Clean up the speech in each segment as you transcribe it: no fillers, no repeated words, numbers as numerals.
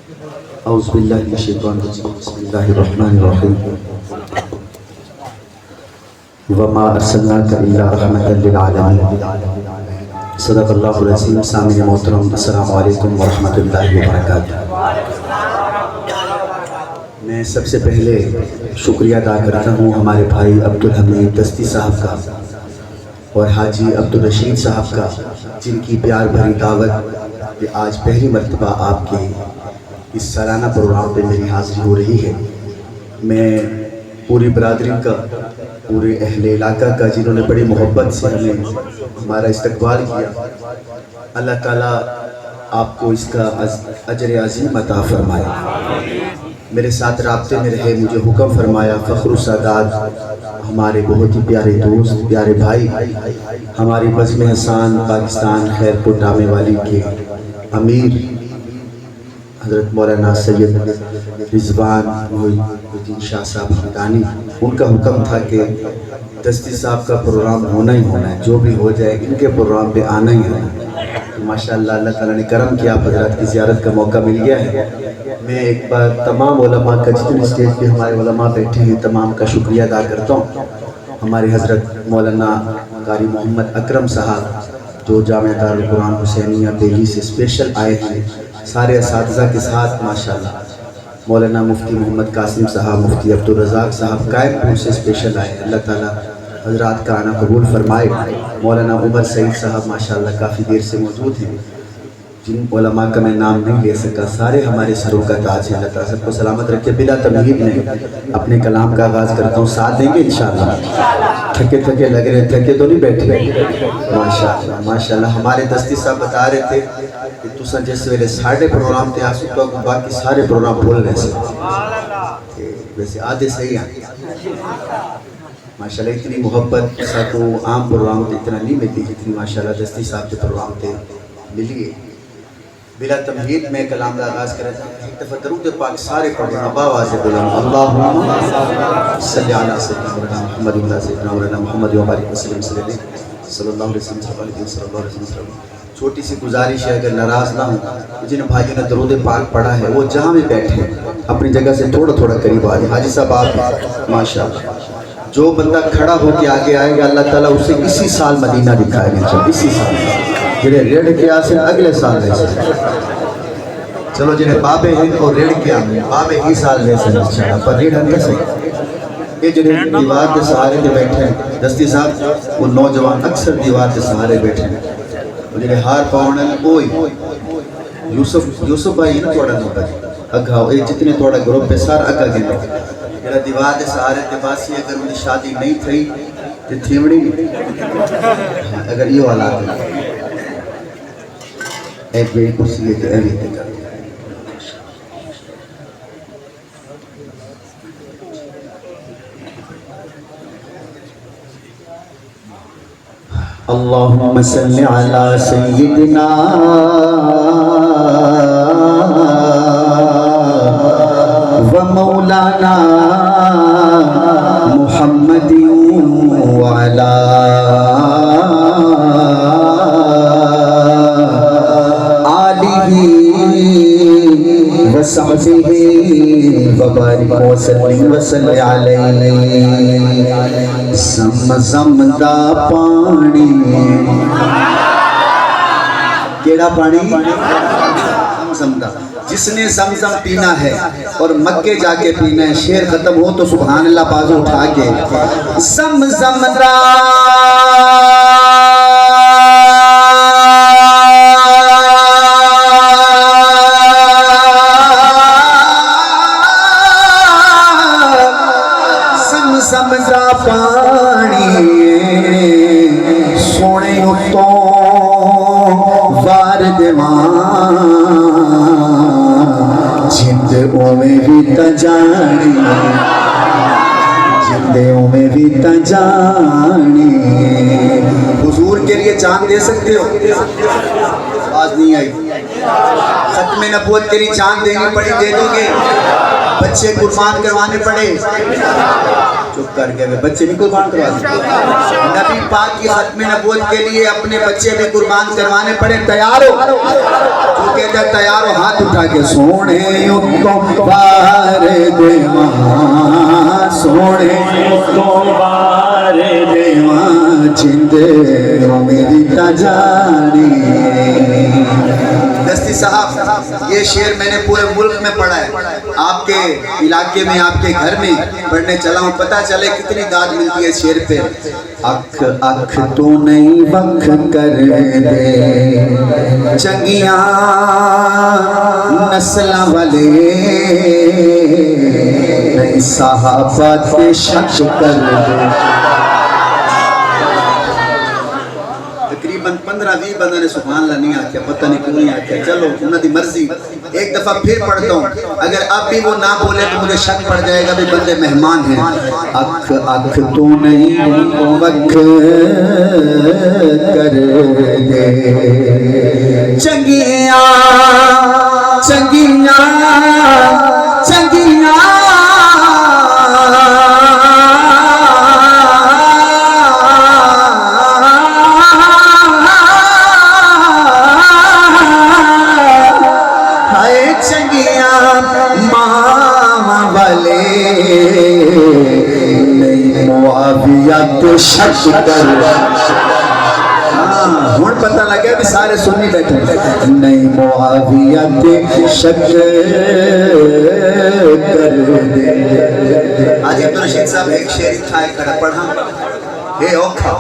औज़ुबिल्लाहि मिनश्शैतानिर्रजीम बिस्मिल्लाहिर्रहमानिर्रहीम वमा अर्सलनाका इल्ला रहमतल लिल आलमीन सदक़ल्लाहुल अज़ीम। सामिन मोहतरम, अस्सलामु अलैकुम व रहमतुल्लाहि व बरकातुहू। मैं सबसे पहले शुक्रिया अदा करता हूँ हमारे भाई अब्दुल हमीद दस्ती साहब का और हाजी अब्दुल रशीद साहब का, जिनकी प्यार भरी दावत ये आज पहली मर्तबा आपके इस सालाना प्रोग्राम पे मेरी हाज़िरी हो रही है। मैं पूरी बरादरी का, पूरे अहले इलाका का, जिन्होंने बड़ी मोहब्बत से हमें हमारा इस्तकबाल किया, अल्लाह ताला आपको इसका अजर अज़ीम अता फरमाए। मेरे साथ राब्ते में रहे, मुझे हुक्म फरमाया फ़ख्रुल सादात, हमारे बहुत ही प्यारे दोस्त, प्यारे भाई, हमारी बज़्म हसान पाकिस्तान खैरपुर डामे वाली के अमीर हज़रत मौलाना सैयद रिज़वान मोइनुद्दीन शाह साहब हमदानी, उनका हुक्म था कि दस्ती साहब का प्रोग्राम होना ही होना है, जो भी हो जाए इनके प्रोग्राम पे आना ही है। तो माशाअल्लाह अल्लाह ताला ने करम किया, आप हज़रात की ज़ियारत का मौका मिल गया है। मैं एक बार तमाम उलमा का, जितने स्टेज पे हमारे उलमा बैठे हैं, तमाम का शुक्रिया अदा करता हूँ। हमारे हज़रत मौलाना कारी मोहम्मद अकरम साहब, जो जामिया दारुल कुरान हुसैनिया दिल्ली से स्पेशल आए हैं, सारे असातिज़ा के साथ माशाअल्लाह। मौलाना मुफ्ती मोहम्मद कासिम साहब, मुफ्ती अब्दुल रज़ाक साहब कायमपुर से स्पेशल आए। अल्लाह ताला हज़रात का आना कबूल फरमाए। मौलाना उमर सईद साहब माशाअल्लाह काफ़ी देर से मौजूद हैं, जिन उलमा का मैं नाम नहीं ले सका, सारे हमारे सरों का ताज है। अल्लाह ताला सबको सलामत रखे। बिला तमहीद में अपने कलाम का आगाज़ करता हूँ, साथ देंगे इंशाअल्लाह। थके थके लग रहे, थके तो नहीं बैठे? माशाअल्लाह माशाअल्लाह। हमारे दस्ती साहब बता रहे थे कि तुसा जिस वेले साढ़े प्रोग्राम थे आसू तो बाकी सारे प्रोग्राम भूल रहे थे, वैसे आधे सही हैं माशाअल्लाह। इतनी मोहब्बत सा तो आम प्रोग्राम तो इतना नहीं मिलती जितनी माशाअल्लाह दस्ती साहब के प्रोग्राम थे मिली है। बिला तमहीद में कलाम का आगाज़ कर रहा था। एक दफ़ा दरूद पाक सारे पढ़ लेना, बाबा से बोला अल्लाहुम्मा सल्ली अला सय्यिदना मुहम्मद व अला सय्यिदना मौलाना मुहम्मद व बारिक वसल्लम सल्लल्लाहु अलैहि वसल्लम। छोटी सी गुजारिश है, अगर नाराज़ ना हो, जिन भाइयों ने दरूद पाक पढ़ा है वो जहाँ भी बैठे अपनी जगह से थोड़ा थोड़ा करीब आ जाए। हाजी साहब आप माशाअल्लाह, जो बंदा खड़ा होकर आगे आएगा अल्लाह ताला उसे इसी साल मदीना दिखाएगा, इसी साल। जिन्हें रेड़ के आसे अगले साल वैसे, चलो जिन्हें बाबे हैं और रेड़ के आए बाबे ही साल वैसे इंशाअल्लाह, पर रेड़ हम कैसे ये जिन्हें दीवार के सहारे पे बैठे हैं दस्ती साहब, वो नौजवान अक्सर दीवार के सहारे बैठे हैं, जिन्हें हार पाउन कोई यूसुफ भाई ना थोड़ा नंबर अगा ये जितने थोड़ा ग्रुप है सारा अगा गिनो जरा दीवार के सहारे के बासी, अगर उनकी शादी नहीं थी तो थीवड़ी अगर ये वाला एक बड़ी कुर्सी है तो अभी तक अल्लाहुम्मा सल्ली अला सय्यिदिना व मौलाना मुहम्मदिन व अला आलिही व सहबिही व बारिक व सल्ली अलैहि। ज़मज़म दा पानी, केड़ा पानी? ज़मज़म दा। जिसने ज़मज़म पीना है और मक्के जाके पीना है, शेर खत्म हो तो सुभान अल्लाह बाजू उठा के ज़मज़म दा समझा पानी सोने उत्तों वार देवां जिंद उमें भी तजानी, जिंद उमें भी तजानी। हुजूर के लिए जान दे सकते हो? आवाज नहीं आई। खत्म नबूवत के लिए जान देनी पड़ी, दे दोगे? बच्चे कुर्बान करवाने पड़े, चुप कर गए, बच्चे भी कुर्बान करवा दिए। नबी पाक की खत्म नबूवत के लिए अपने बच्चे भी कुर्बान करवाने पड़े। तैयार हो? जो कहता तैयार हो हाथ उठा के। सोने को बार दे मां, सोने को बार दे मां, जिंदे मेरी तजानी। दस्ती साहब, ये शेर मैंने पूरे मुल्क में पढ़ा है, आपके इलाके में, आपके घर में पढ़ने चला हूँ, पता चले कितनी दाद मिलती है शेर पे। अख अख तो नहीं बख कर दे चंगिया नस्ल वाले, नहीं साहबा पे शक कर दे। तकरीबन 15-20 बंदे ने सुभान अल्लाह नहीं आख्या, पता नहीं क्यों नहीं आख्या। चलो उन्होंने मर्जी, एक दफा फिर पढ़ता हूँ, अगर अब भी वो ना बोले तो मुझे शक पड़ जाएगा भी बंदे मेहमान हैं। अख अख तो नहीं वख कर दे चंगिया चंगिया चंगिया, तो शक कर। हाँ, पता लग गया भी सारे सुन्नी बैठे। नहीं मुआविया ते शक कर दे। आज अब्दुल रशीद साहब एक शेर था, खड़ा पढ़ा, हे औखा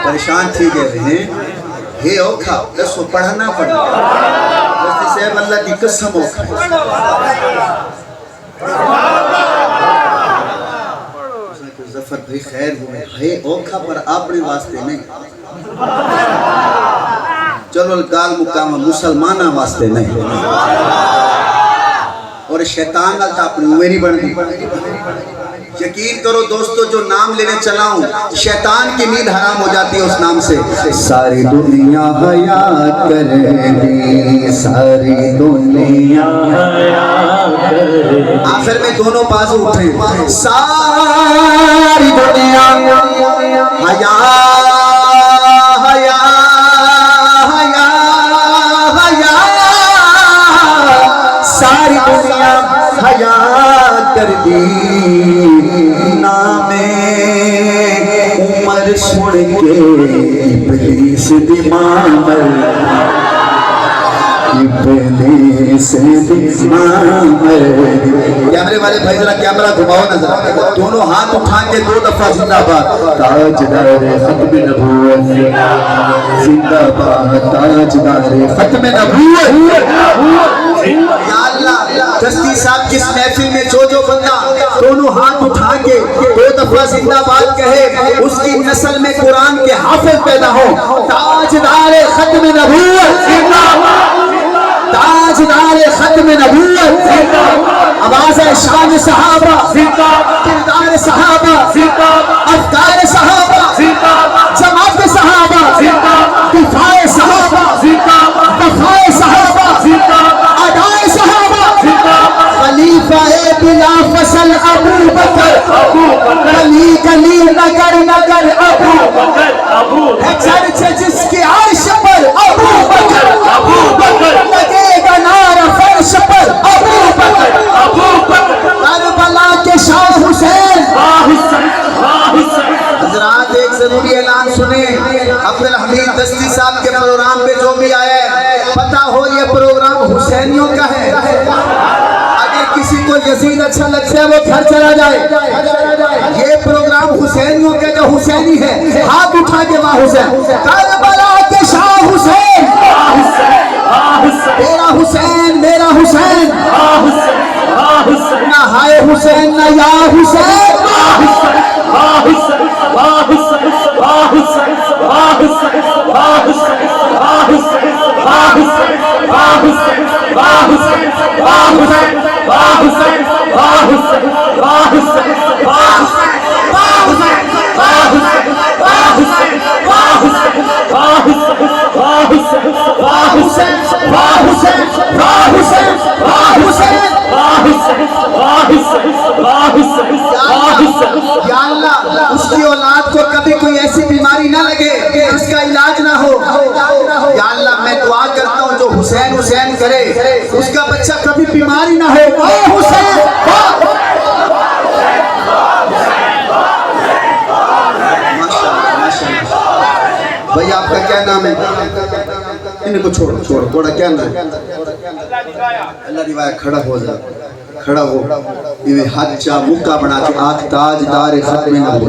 परेशान थी गए, हे औखा दसो पढ़ना पड़ना साहब, अल्लाह की कसम औखा। जफर भाई खैर हुए, हे औखा पर अपने वास्ते नहीं, चलो गाल मुकामा मुसलमाना वास्ते नहीं, और शैतान नाल तो अपनी उम्र ही बन गई। यकीन करो दोस्तों, जो नाम लेने चला हूं, शैतान की नींद हराम हो जाती है उस नाम से। सारी दुनिया हया करेगी, सारी दुनिया हया करेगी। आखिर में दोनों बाजू उठे, सारी दुनिया हया हया हया हया, सारी दुनिया हया कर दी नामे उमर सुन के इब्लीस दिमामर, इब्लीस दिमामर। कैमरे वाले भाई जरा कैमरा घुमाओ ना जरा, दोनों हाथ उठा के 2 दफा जिंदाबाद। ताजदार खत्म नबूवत जिंदाबाद, ताजदार खत्म नबूवत। या अल्लाह, दस्ती साहब किस महफिल में जो बंदा दोनों हाथ उठा के 2 दफा जिंदाबाद कहे, उसकी नस्ल में कुरान के हाफिज पैदा हो। ताजदार खत्म नबूवत जिंदाबाद, ताजदार खत्म नबूवत जिंदाबाद। आवाज़ है शान सहाबा जिंदाबाद, किरदार सहाबा जिंदाबाद, अफ़कार सहाबा जिंदाबाद, जमात सहाबा जिंदाबाद, दिफाए सहाबा जिंदाबाद, वफ़ाए सहाबा जिंदाबाद, अदाए सहाबा जिंदाबाद। खलीफा बिला फसल अबू बकर, गली गली नगर नगर अबू बकर, चर्च जिसके अर्श पर अबू बकर, लगेगा नारा फर्श पर अबू बकर, करबला के शाह हुसैन। हजरात एक जरूरी ऐलान सुने, अब्दुल हमीद दस्ती साहब के प्रोग्राम पे जो भी आया है, पता हो ये प्रोग्राम हुसैनियों का है। अगर किसी को यजीद अच्छा लगता है वो घर चला जाए, ये प्रोग्राम हुसैनियों का, जो हुसैनी है हाथ उठा के वहाँ हुसैन, करबला के शाह हुसैन, मेरा हुसैन मेरा हुसैन, ना हाय हुसैन ना या हुसैन। वाह हुसैन, वाह हुसैन, वाह हुसैन, वाह हुसैन, वाह या अल्लाह उसकी औलाद को कभी कोई ऐसी बीमारी ना लगे कि उसका इलाज ना हो। या अल्लाह मैं दुआ करता हूँ जो हुसैन हुसैन करे उसका बच्चा कभी बीमारी ना हो। भाई आपका क्या नाम है? इनको छोड़ो छोड़ो थोड़ा, क्या नाम है? अल्लाह दिवाया खड़ा हो जा, खड़ा हो। ये हाथ चा मुक्का बना के आँख ताजदार खत्म ना हो।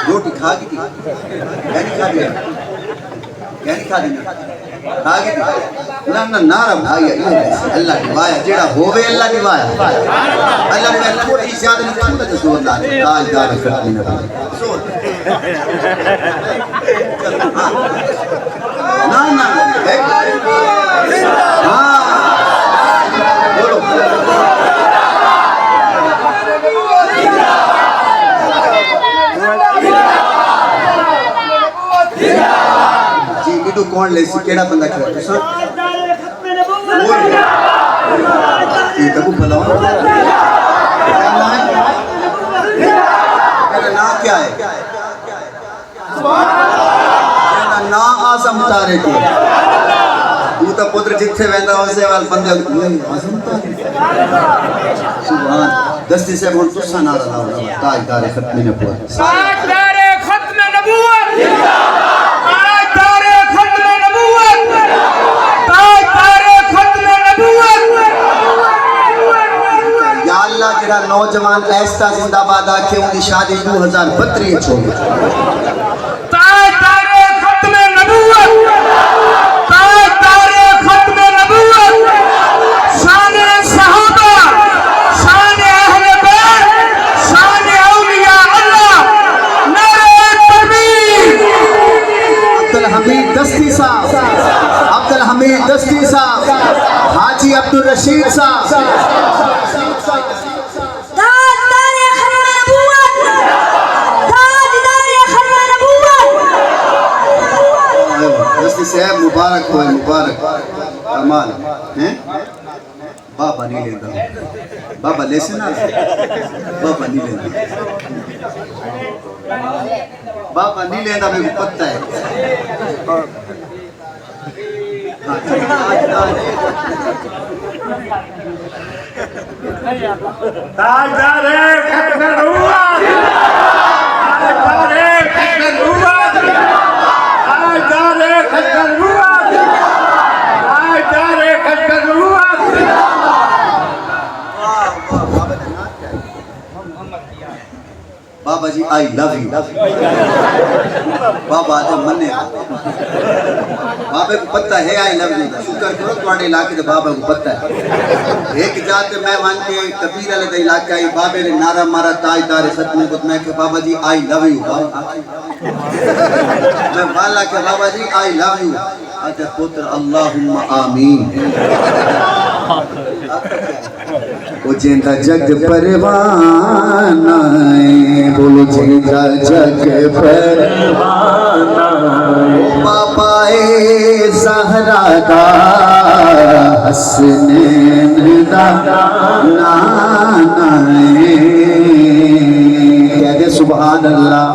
रोटी खा की खा दी ना नारा भाई अल्लाह दिवाया जेड़ा होवे अल्लाह दिवाया अल्लाह मैं थोड़ी ज्यादा नहीं थोड़ा तो जोर ला ताजदार खत्म ना ना ना हां बोलो जी बिडू कौन ले सी केड़ा बंदा खड़ा तुसा ये तक भला मेरा नाम क्या है? मेरा नाम आजम तारे के तू तो पुत्र जिथे वेंदा उसे वाल बंदे आजम तारे सुभान दस्ती से बोल तुसा नारा लाओ ताजदार खत्म नबूवत ताजदार खत्म नबूवत ताजदार खत्म नबूवत ताजदार खत्म नबूवत। या अल्लाह जेड़ा नौजवान ऐसा जिंदाबाद आखे उनकी शादी 2032 छोड़ ताजदार खत्म नबूवत ताजदार खत्म नबूवत शान सहाबा शान अहले बैत शान औलिया अल्लाह नारे तकबीर। अब्दुल हमीद दस्ती साहब अब्दुल हमीद दस्ती साहब हाजी अब्दुल रशीद साहब साहब मुबारक हो मुबारक कमाल हैं। बाबा नहीं लेता बाबा ले से ना बाबा नहीं लेता बाबा नहीं लेता मेरे को पता है। ताजदार खत्म हुआ ताजदार खत्म हुआ ताजदार खत्म हुआ ताजदार खत्म हुआ। बाबा जी आई लव यू बाबा आदम मने बाबे को पता है आई लव यू शुक्र करो तुम्हारे इलाके के बाबा को पता है। एक जात मैं मान के कबीर वाले इलाके आई बाबे ने नारा मारा ताजदार खत्म को मैं के बाबा जी आई लव यू मैं वाला के बाबा जी आई लव यू अच्छा पुत्र अल्लाहुम्मा आमीन। वो जिंदा जग परवाना बोलो जिंदा जग परवाना बाबा ए ज़हरा दा हसनैन दा नाना कहते सुभान अल्लाह।